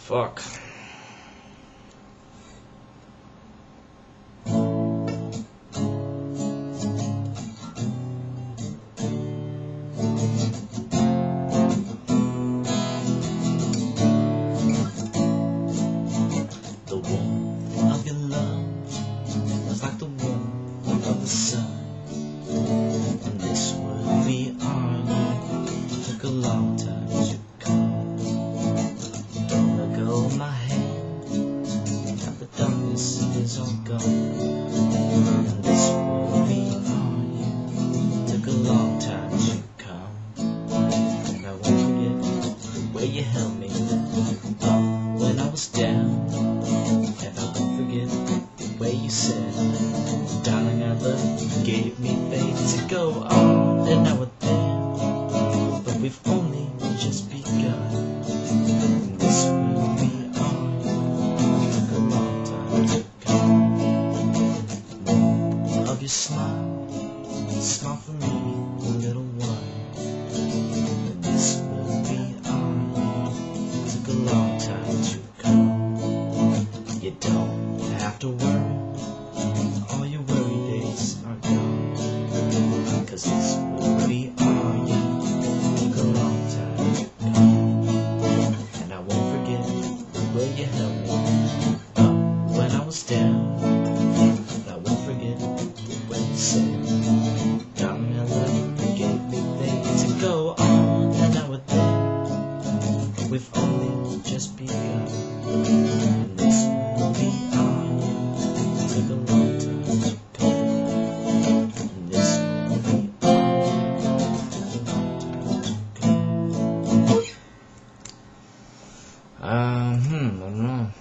Fuck. The warmth of your love was like the warmth of the sun. And this would be on. Took a long time to come. Don't let go of my hand. Now the darkness is all gone. And this will be on you. Took a long time to come. And I won't forget the way you held me up when I was down. And I won't forget the way you said, darling, I love you. Gave me faith to go on and now we're there. But we've only just begun. And this will be on. Took a long time to come. More of your smile, smile for me, little one. And this will be on. Took a long time to come. You don't have to worry, all your worry days are gone. 'Cause this will be on you. Took a long time to come. And I won't forget the way you held me up when I was down. And I won't forget the way you said, darling, I love you. You gave me faith to go on. And now we're there. We've only just begun. And this will be on you. Took a long time to come. And this will be on you. Took a long time to come. I don't know.